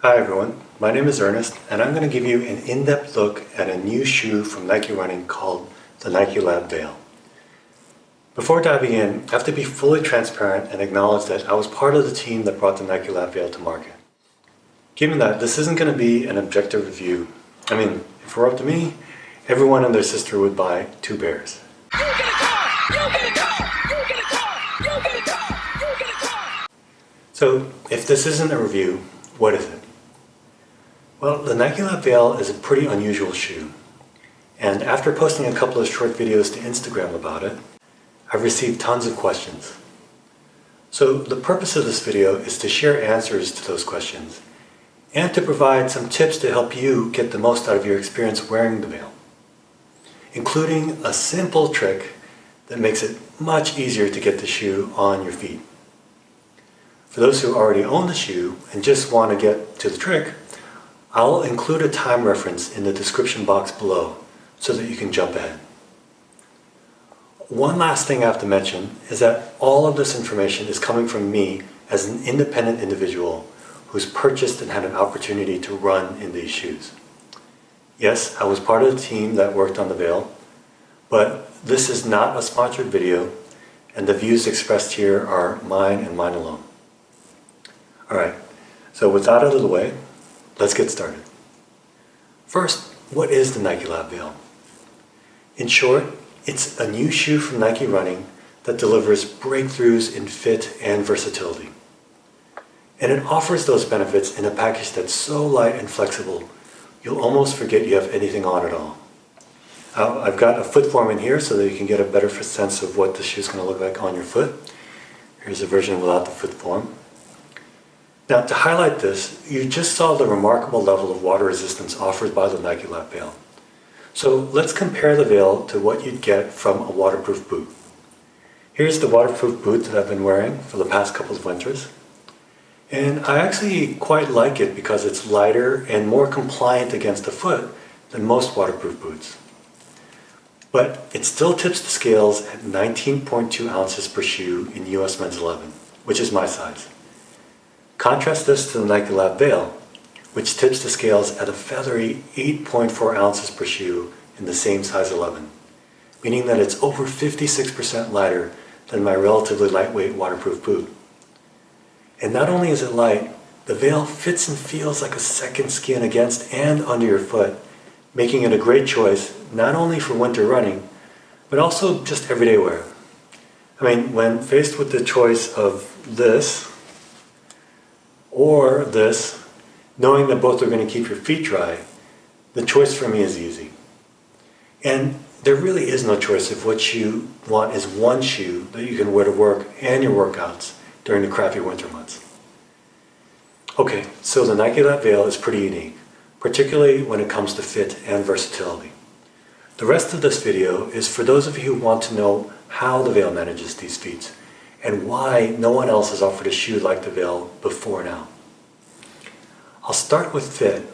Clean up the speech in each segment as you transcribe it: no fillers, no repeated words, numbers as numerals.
Hi everyone, my name is Ernest and I'm going to give you an in-depth look at a new shoe from Nike Running called the Nike Lab Veil. Before diving in, I have to be fully transparent and acknowledge that I was part of the team that brought the Nike Lab Veil to market. Given that this isn't going to be an objective review, if it were up to me, everyone and their sister would buy two pairs. So if this isn't a review, what is it? Well, the Nike Lab Veil is a pretty unusual shoe, and after posting a couple of short videos to Instagram about it, I've received tons of questions. So the purpose of this video is to share answers to those questions and to provide some tips to help you get the most out of your experience wearing the Veil, including a simple trick that makes it much easier to get the shoe on your feet. For those who already own the shoe and just want to get to the trick, I'll include a time reference in the description box below so that you can jump ahead. One last thing I have to mention is that all of this information is coming from me as an independent individual who's purchased and had an opportunity to run in these shoes. Yes, I was part of the team that worked on the Veil, but this is not a sponsored video and the views expressed here are mine and mine alone. Alright, so with that out of the way, let's get started. First, what is the Nike Lab Veil? In short, it's a new shoe from Nike Running that delivers breakthroughs in fit and versatility. And it offers those benefits in a package that's so light and flexible, you'll almost forget you have anything on at all. I've got a foot form in here so that you can get a better sense of what the shoe is going to look like on your foot. Here's a version without the foot form. Now, to highlight this, you just saw the remarkable level of water resistance offered by the Nike Lab Veil. So let's compare the Veil to what you'd get from a waterproof boot. Here's the waterproof boot that I've been wearing for the past couple of winters. And I actually quite like it because it's lighter and more compliant against the foot than most waterproof boots. But it still tips the scales at 19.2 ounces per shoe in US men's 11, which is my size. Contrast this to the Nike Lab Veil, which tips the scales at a feathery 8.4 ounces per shoe in the same size 11, meaning that it's over 56% lighter than my relatively lightweight waterproof boot. And not only is it light, the Veil fits and feels like a second skin against and under your foot, making it a great choice not only for winter running, but also just everyday wear. When faced with the choice of this or this, knowing that both are going to keep your feet dry, the choice for me is easy. And there really is no choice if what you want is one shoe that you can wear to work and your workouts during the crappy winter months. Okay, so the Nike Lab Veil is pretty unique, particularly when it comes to fit and versatility. The rest of this video is for those of you who want to know how the Veil manages these feats and why no one else has offered a shoe like the Veil before now. I'll start with fit,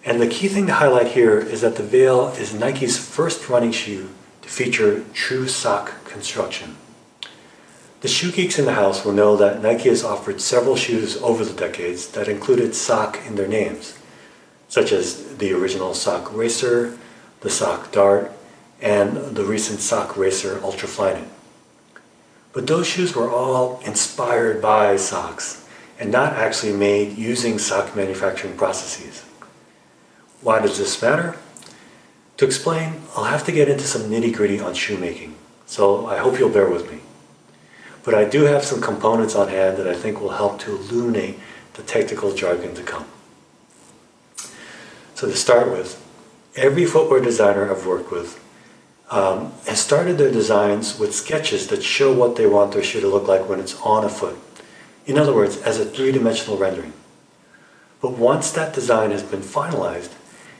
and the key thing to highlight here is that the Veil is Nike's first running shoe to feature true sock construction. The shoe geeks in the house will know that Nike has offered several shoes over the decades that included sock in their names, such as the original Sock Racer, the Sock Dart, and the recent Sock Racer Ultra Flyknit. But those shoes were all inspired by socks and not actually made using sock manufacturing processes. Why does this matter? To explain, I'll have to get into some nitty-gritty on shoemaking, so I hope you'll bear with me. But I do have some components on hand that I think will help to illuminate the technical jargon to come. So to start with, every footwear designer I've worked with has started their designs with sketches that show what they want their shoe to look like when it's on a foot. In other words, as a three-dimensional rendering. But once that design has been finalized,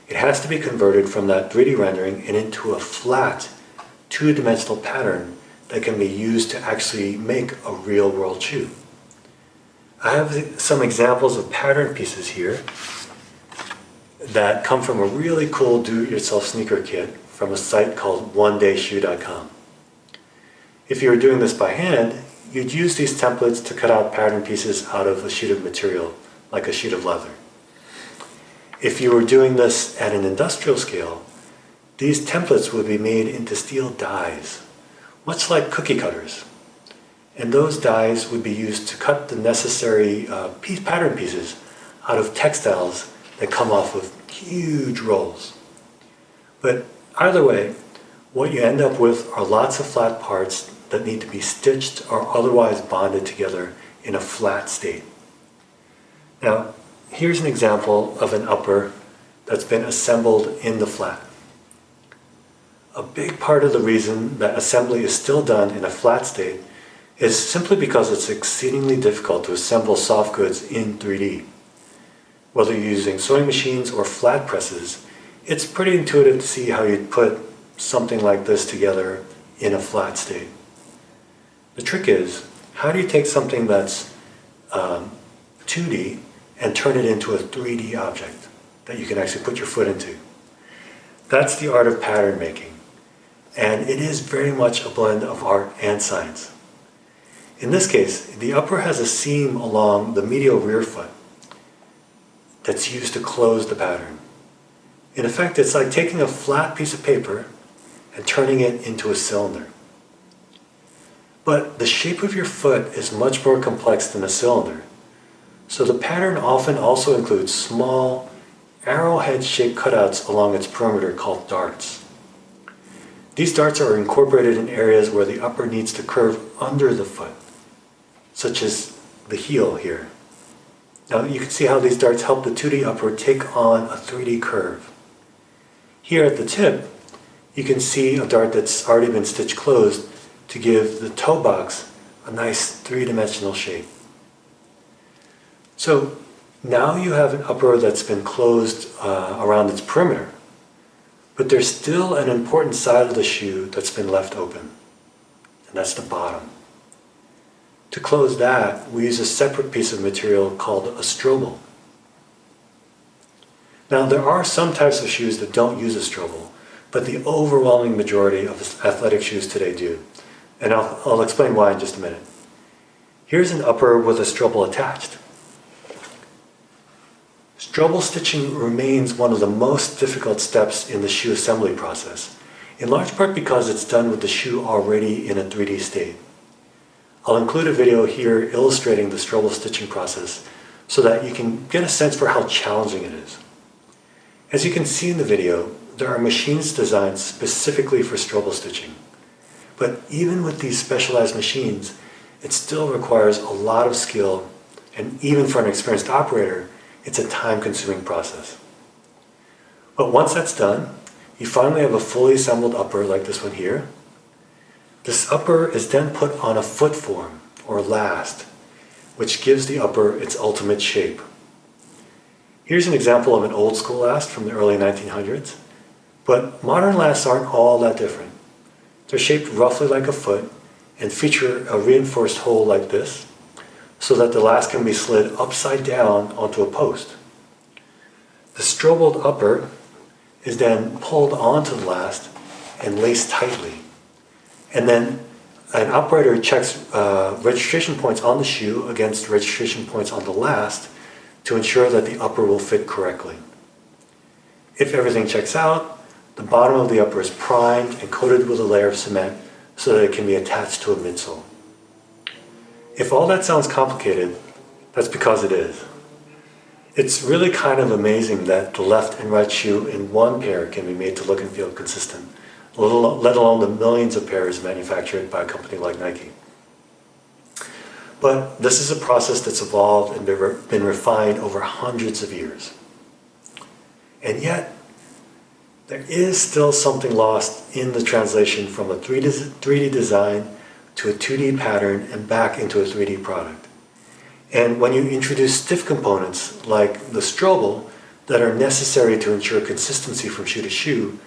it has to be converted from that 3D rendering and into a flat, two-dimensional pattern that can be used to actually make a real-world shoe. I have some examples of pattern pieces here that come from a really cool do-it-yourself sneaker kit from a site called onedayshoe.com. If you were doing this by hand, you'd use these templates to cut out pattern pieces out of a sheet of material, like a sheet of leather. If you were doing this at an industrial scale, these templates would be made into steel dies, much like cookie cutters. And those dies would be used to cut the necessary pattern pieces out of textiles that come off of huge rolls. But either way, what you end up with are lots of flat parts that need to be stitched or otherwise bonded together in a flat state. Now, here's an example of an upper that's been assembled in the flat. A big part of the reason that assembly is still done in a flat state is simply because it's exceedingly difficult to assemble soft goods in 3D. Whether you're using sewing machines or flat presses, it's pretty intuitive to see how you'd put something like this together in a flat state. The trick is, how do you take something that's 2D and turn it into a 3D object that you can actually put your foot into? That's the art of pattern making, and it is very much a blend of art and science. In this case, the upper has a seam along the medial rear foot that's used to close the pattern. In effect, it's like taking a flat piece of paper and turning it into a cylinder. But the shape of your foot is much more complex than a cylinder, so the pattern often also includes small, arrowhead-shaped cutouts along its perimeter called darts. These darts are incorporated in areas where the upper needs to curve under the foot, such as the heel here. Now you can see how these darts help the 2D upper take on a 3D curve. Here at the tip, you can see a dart that's already been stitched closed to give the toe box a nice three-dimensional shape. So now you have an upper that's been closed around its perimeter, but there's still an important side of the shoe that's been left open, and that's the bottom. To close that, we use a separate piece of material called a strobel. Now, there are some types of shoes that don't use a strobel, but the overwhelming majority of athletic shoes today do. And I'll explain why in just a minute. Here's an upper with a strobel attached. Strobel stitching remains one of the most difficult steps in the shoe assembly process, in large part because it's done with the shoe already in a 3D state. I'll include a video here illustrating the strobel stitching process so that you can get a sense for how challenging it is. As you can see in the video, there are machines designed specifically for strobel stitching. But even with these specialized machines, it still requires a lot of skill, and even for an experienced operator, it's a time-consuming process. But once that's done, you finally have a fully assembled upper like this one here. This upper is then put on a foot form, or last, which gives the upper its ultimate shape. Here's an example of an old school last from the early 1900s, but modern lasts aren't all that different. They're shaped roughly like a foot and feature a reinforced hole like this, so that the last can be slid upside down onto a post. The strobeled upper is then pulled onto the last and laced tightly. And then an operator checks registration points on the shoe against registration points on the last to ensure that the upper will fit correctly. If everything checks out, the bottom of the upper is primed and coated with a layer of cement so that it can be attached to a midsole. If all that sounds complicated, that's because it is. It's really kind of amazing that the left and right shoe in one pair can be made to look and feel consistent, let alone the millions of pairs manufactured by a company like Nike. But this is a process that's evolved and been refined over hundreds of years. And yet, there is still something lost in the translation from a 3D design to a 2D pattern and back into a 3D product. And when you introduce stiff components like the strobel that are necessary to ensure consistency from shoe to shoe,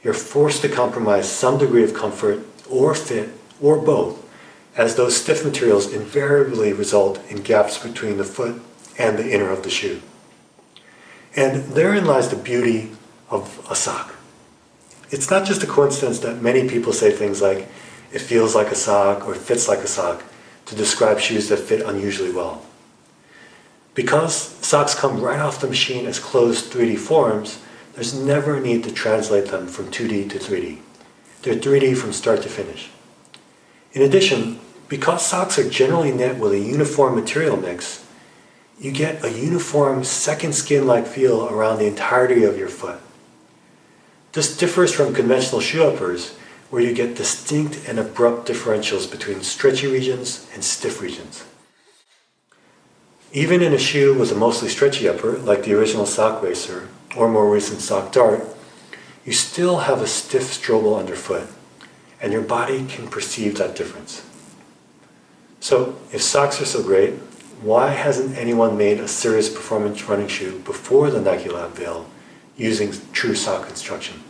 you're forced to compromise some degree of comfort or fit or both, as those stiff materials invariably result in gaps between the foot and the inner of the shoe. And therein lies the beauty of a sock. It's not just a coincidence that many people say things like, it feels like a sock or it fits like a sock to describe shoes that fit unusually well. Because socks come right off the machine as closed 3D forms, there's never a need to translate them from 2D to 3D. They're 3D from start to finish. In addition, because socks are generally knit with a uniform material mix, you get a uniform second skin-like feel around the entirety of your foot. This differs from conventional shoe uppers, where you get distinct and abrupt differentials between stretchy regions and stiff regions. Even in a shoe with a mostly stretchy upper, like the original Sock Racer or more recent Sock Dart, you still have a stiff strobel underfoot, and your body can perceive that difference. So, if socks are so great, why hasn't anyone made a serious performance running shoe before the Nike Lab Veil using true sock construction?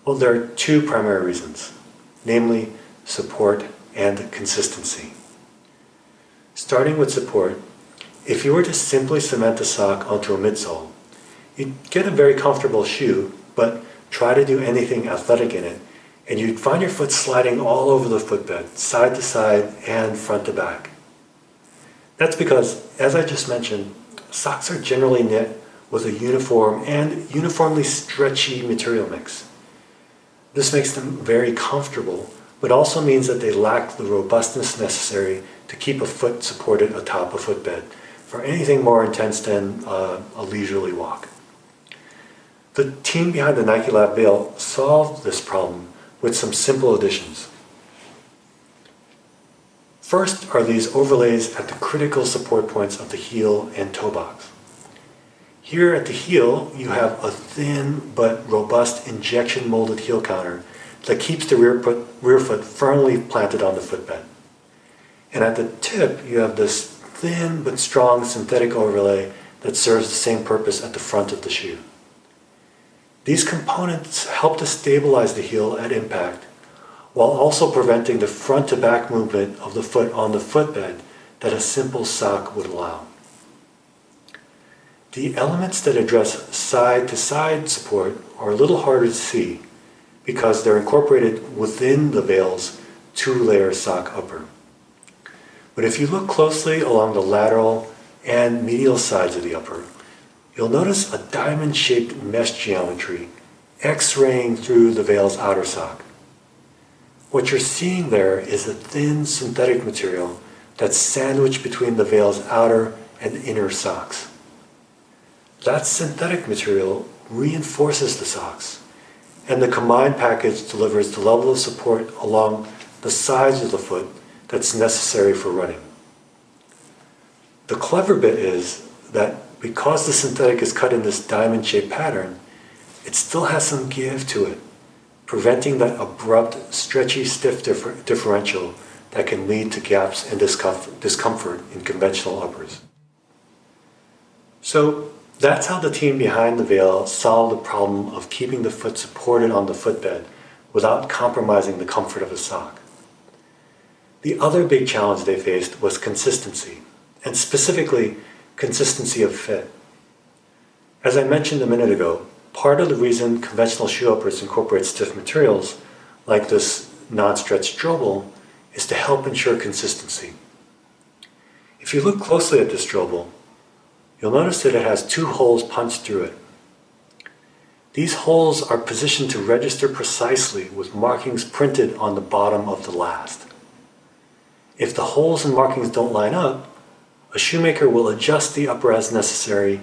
Well, there are two primary reasons, namely support and consistency. Starting with support, if you were to simply cement a sock onto a midsole, you'd get a very comfortable shoe, but try to do anything athletic in it, and you'd find your foot sliding all over the footbed, side to side and front to back. That's because, as I just mentioned, socks are generally knit with a uniform and uniformly stretchy material mix. This makes them very comfortable, but also means that they lack the robustness necessary to keep a foot supported atop a footbed for anything more intense than a leisurely walk. The team behind the Nike Lab Veil solved this problem with some simple additions. First are these overlays at the critical support points of the heel and toe box. Here at the heel, you have a thin but robust injection molded heel counter that keeps the rear foot firmly planted on the footbed. And at the tip, you have this thin but strong synthetic overlay that serves the same purpose at the front of the shoe. These components help to stabilize the heel at impact, while also preventing the front to back movement of the foot on the footbed that a simple sock would allow. The elements that address side-to-side support are a little harder to see because they're incorporated within the Veil's two-layer sock upper. But if you look closely along the lateral and medial sides of the upper, you'll notice a diamond-shaped mesh geometry X-raying through the Veil's outer sock. What you're seeing there is a thin synthetic material that's sandwiched between the Veil's outer and inner socks. That synthetic material reinforces the socks, and the combined package delivers the level of support along the sides of the foot that's necessary for running. The clever bit is that because the synthetic is cut in this diamond-shaped pattern, it still has some give to it, preventing that abrupt, stretchy, stiff differential that can lead to gaps and discomfort in conventional uppers. So that's how the team behind the Veil solved the problem of keeping the foot supported on the footbed without compromising the comfort of a sock. The other big challenge they faced was consistency, and specifically consistency of fit. As I mentioned a minute ago, part of the reason conventional shoe uppers incorporate stiff materials, like this non-stretch strobel, is to help ensure consistency. If you look closely at this strobel, you'll notice that it has two holes punched through it. These holes are positioned to register precisely with markings printed on the bottom of the last. If the holes and markings don't line up, a shoemaker will adjust the upper as necessary,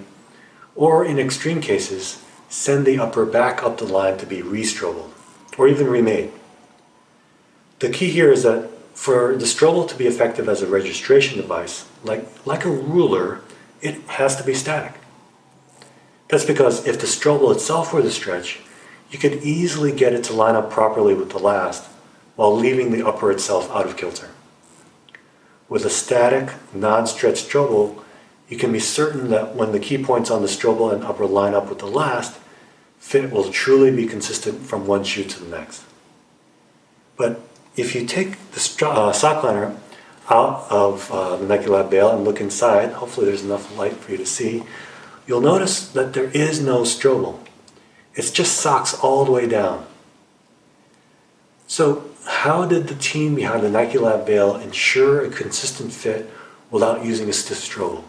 or in extreme cases, send the upper back up the line to be re-strobeled, or even remade. The key here is that for the strobel to be effective as a registration device, like a ruler, it has to be static. That's because if the strobel itself were to stretch, you could easily get it to line up properly with the last, while leaving the upper itself out of kilter. With a static, non-stretched strobel, you can be certain that when the key points on the strobel and upper line up with the last, fit will truly be consistent from one shoe to the next. But if you take the sock liner out of the Nike Lab Veil and look inside, hopefully there's enough light for you to see, you'll notice that there is no strobel. It's just socks all the way down. So how did the team behind the Nike Lab Veil ensure a consistent fit without using a stiff strobel?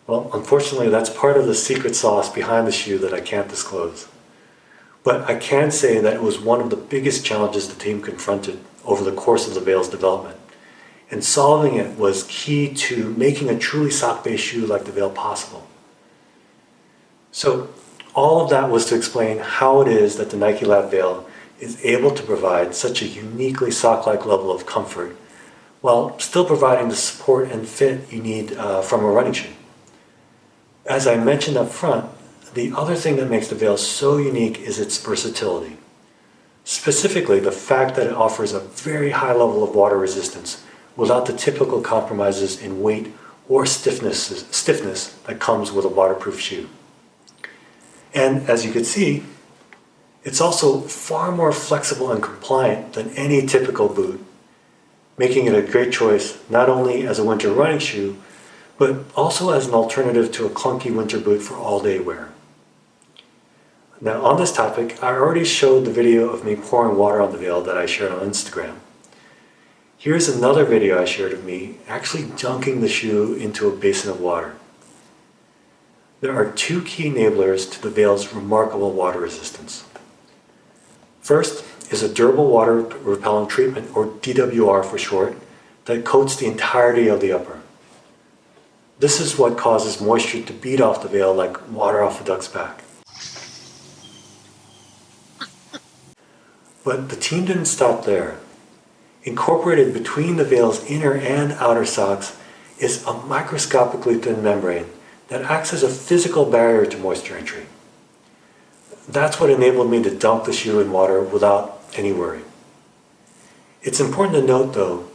Well, unfortunately, that's part of the secret sauce behind the shoe that I can't disclose. But I can say that it was one of the biggest challenges the team confronted over the course of the Veil's development. And solving it was key to making a truly sock-based shoe like the Veil possible. So all of that was to explain how it is that the Nike Lab Veil is able to provide such a uniquely sock-like level of comfort while still providing the support and fit you need from a running shoe. As I mentioned up front, the other thing that makes the Veil so unique is its versatility. Specifically, the fact that it offers a very high level of water resistance without the typical compromises in weight or stiffness that comes with a waterproof shoe. And as you can see, it's also far more flexible and compliant than any typical boot, making it a great choice not only as a winter running shoe, but also as an alternative to a clunky winter boot for all-day wear. Now on this topic, I already showed the video of me pouring water on the Veil that I shared on Instagram. Here's another video I shared of me actually dunking the shoe into a basin of water. There are two key enablers to the Veil's remarkable water resistance. First is a durable water repellent treatment, or DWR for short, that coats the entirety of the upper. This is what causes moisture to bead off the Veil like water off a duck's back. But the team didn't stop there. Incorporated between the Veil's inner and outer socks is a microscopically thin membrane that acts as a physical barrier to moisture entry. That's what enabled me to dunk the shoe in water without any worry. It's important to note though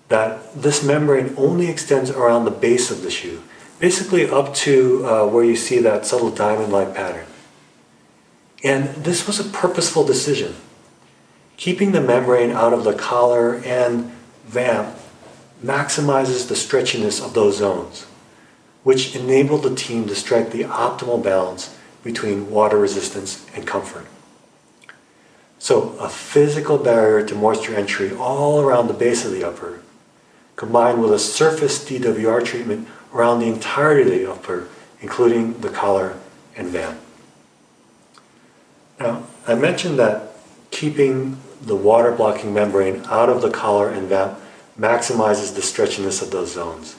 that this membrane only extends around the base of the shoe, basically up to where you see that subtle diamond-like pattern. And this was a purposeful decision. Keeping the membrane out of the collar and vamp maximizes the stretchiness of those zones, which enabled the team to strike the optimal balance between water resistance and comfort. So a physical barrier to moisture entry all around the base of the upper, combined with a surface DWR treatment around the entirety of the upper, including the collar and vamp. Now, I mentioned that keeping the water blocking membrane out of the collar and vamp maximizes the stretchiness of those zones,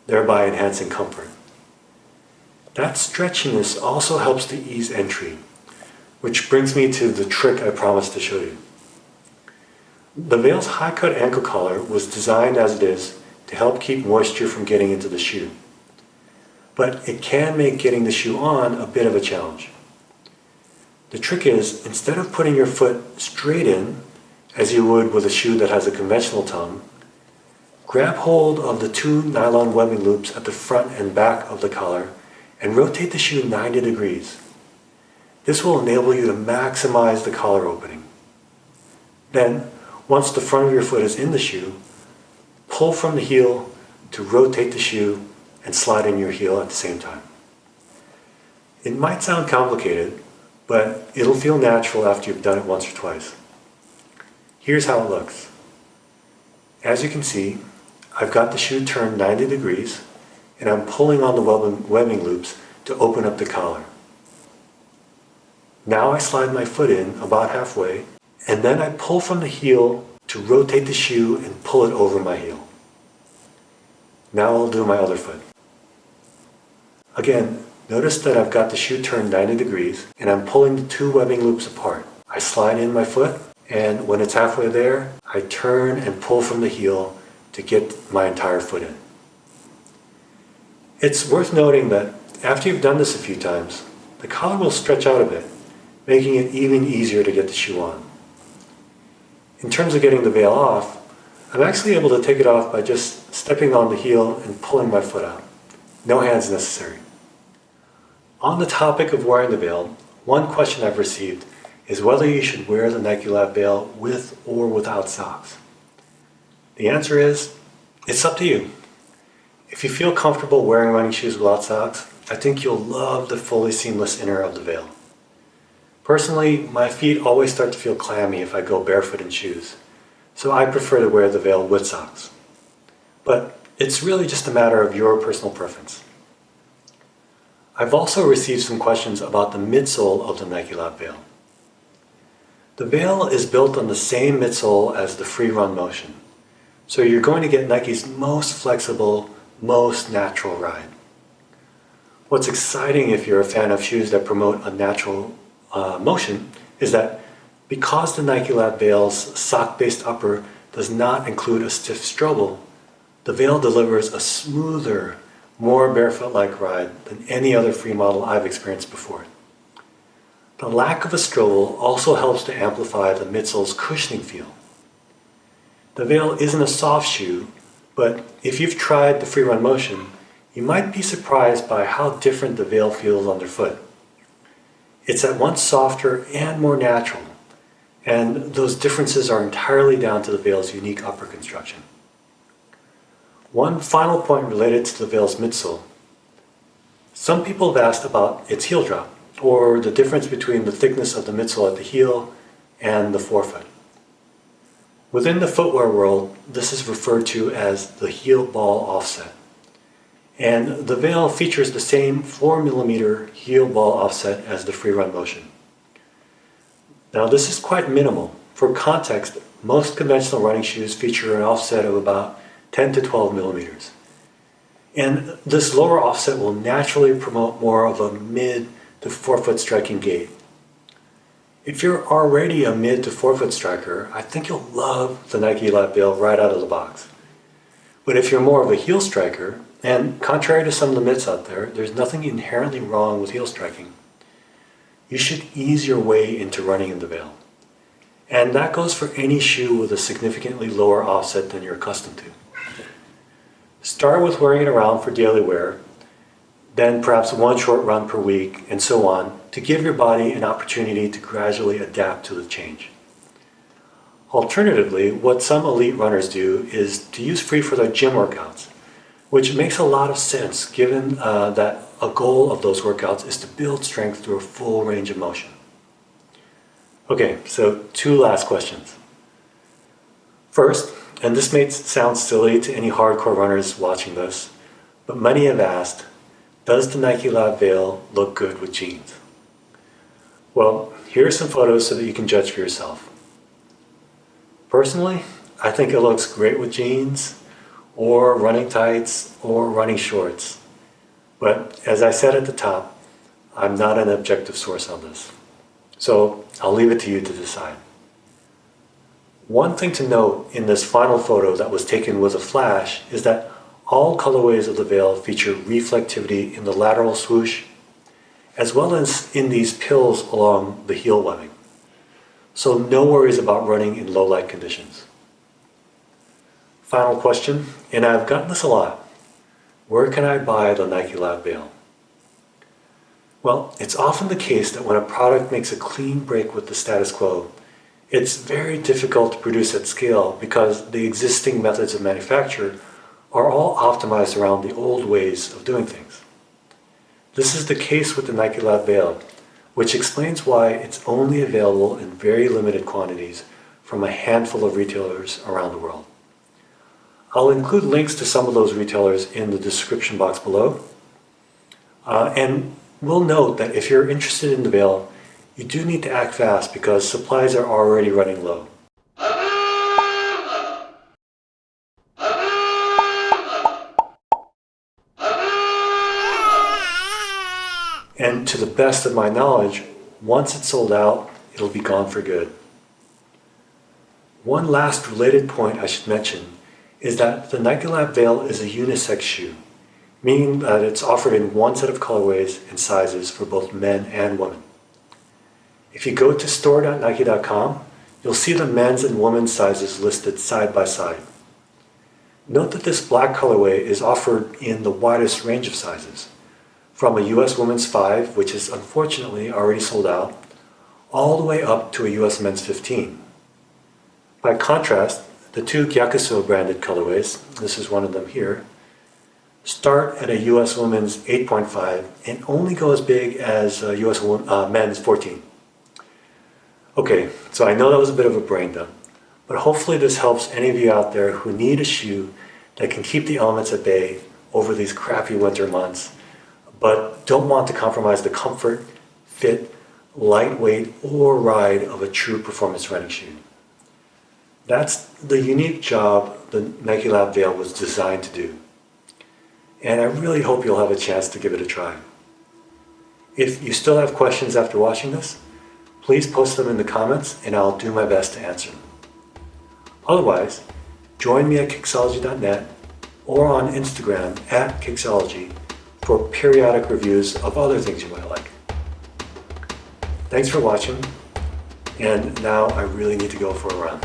thereby enhancing comfort. That stretchiness also helps to ease entry, which brings me to the trick I promised to show you. The Veil's high-cut ankle collar was designed as it is to help keep moisture from getting into the shoe. But it can make getting the shoe on a bit of a challenge. The trick is, instead of putting your foot straight in, as you would with a shoe that has a conventional tongue, grab hold of the two nylon webbing loops at the front and back of the collar and rotate the shoe 90 degrees. This will enable you to maximize the collar opening. Then, once the front of your foot is in the shoe, pull from the heel to rotate the shoe and slide in your heel at the same time. It might sound complicated, but it'll feel natural after you've done it once or twice. Here's how it looks. As you can see, I've got the shoe turned 90 degrees and I'm pulling on the webbing loops to open up the collar. Now I slide my foot in about halfway and then I pull from the heel to rotate the shoe and pull it over my heel. Now I'll do my other foot. Again, notice that I've got the shoe turned 90 degrees and I'm pulling the two webbing loops apart. I slide in my foot and when it's halfway there, I turn and pull from the heel to get my entire foot in. It's worth noting that after you've done this a few times, the collar will stretch out a bit, making it even easier to get the shoe on. In terms of getting the Veil off, I'm actually able to take it off by just stepping on the heel and pulling my foot out. No hands necessary. On the topic of wearing the Veil, one question I've received is whether you should wear the Nike Lab Veil with or without socks. The answer is, it's up to you. If you feel comfortable wearing running shoes without socks, I think you'll love the fully seamless inner of the Veil. Personally, my feet always start to feel clammy if I go barefoot in shoes, so I prefer to wear the Veil with socks. But it's really just a matter of your personal preference. I've also received some questions about the midsole of the Nike Lab Veil. The Veil is built on the same midsole as the Free Run Motion, so you're going to get Nike's most flexible, most natural ride. What's exciting if you're a fan of shoes that promote a natural motion is that because the Nike Lab Veil's sock-based upper does not include a stiff strobel, the Veil delivers a smoother, more barefoot-like ride than any other free model I've experienced before. The lack of a strobel also helps to amplify the midsole's cushioning feel. The Veil isn't a soft shoe, but if you've tried the Free Run Motion, you might be surprised by how different the Veil feels underfoot. It's at once softer and more natural, and those differences are entirely down to the Veil's unique upper construction. One final point related to the Veil's midsole. Some people have asked about its heel drop, or the difference between the thickness of the midsole at the heel and the forefoot. Within the footwear world, this is referred to as the heel ball offset. And the Veil features the same 4mm heel ball offset as the Free Run Motion. Now this is quite minimal. For context, most conventional running shoes feature an offset of about 10 to 12 millimeters. And this lower offset will naturally promote more of a mid to forefoot striking gait. If you're already a mid to forefoot striker, I think you'll love the Nike Lab Veil right out of the box. But if you're more of a heel striker, and contrary to some of the myths out there, there's nothing inherently wrong with heel striking, you should ease your way into running in the Veil. And that goes for any shoe with a significantly lower offset than you're accustomed to. Start with wearing it around for daily wear, then perhaps one short run per week, and so on, to give your body an opportunity to gradually adapt to the change. Alternatively, what some elite runners do is to use Free for their gym workouts, which makes a lot of sense given that a goal of those workouts is to build strength through a full range of motion. Okay, so 2 last questions. First, and this may sound silly to any hardcore runners watching this, but many have asked, does the Nike Lab Veil look good with jeans? Well, here are some photos so that you can judge for yourself. Personally, I think it looks great with jeans, or running tights, or running shorts. But as I said at the top, I'm not an objective source on this. So I'll leave it to you to decide. One thing to note in this final photo that was taken with a flash is that all colorways of the Veil feature reflectivity in the lateral swoosh, as well as in these pills along the heel webbing. So no worries about running in low light conditions. Final question, and I've gotten this a lot. Where can I buy the Nike Lab Veil? Well, it's often the case that when a product makes a clean break with the status quo, it's very difficult to produce at scale because the existing methods of manufacture are all optimized around the old ways of doing things. This is the case with the Nike Lab Veil, which explains why it's only available in very limited quantities from a handful of retailers around the world. I'll include links to some of those retailers in the description box below. And we'll note that if you're interested in the Veil, you do need to act fast because supplies are already running low. And to the best of my knowledge, once it's sold out, it'll be gone for good. One last related point I should mention is that the Nike Lab Veil is a unisex shoe, meaning that it's offered in one set of colorways and sizes for both men and women. If you go to store.nike.com, you'll see the men's and women's sizes listed side by side. Note that this black colorway is offered in the widest range of sizes, from a US women's 5, which is unfortunately already sold out, all the way up to a US men's 15. By contrast, the 2 Gyakuso branded colorways, this is one of them here, start at a US women's 8.5 and only go as big as a US men's 14. Okay, so I know that was a bit of a brain dump, but hopefully this helps any of you out there who need a shoe that can keep the elements at bay over these crappy winter months, but don't want to compromise the comfort, fit, lightweight, or ride of a true performance running shoe. That's the unique job the Nike Lab Veil was designed to do. And I really hope you'll have a chance to give it a try. If you still have questions after watching this, please post them in the comments and I'll do my best to answer them. Otherwise, join me at Kicksology.net or on Instagram at Kicksology for periodic reviews of other things you might like. Thanks for watching, and now I really need to go for a run.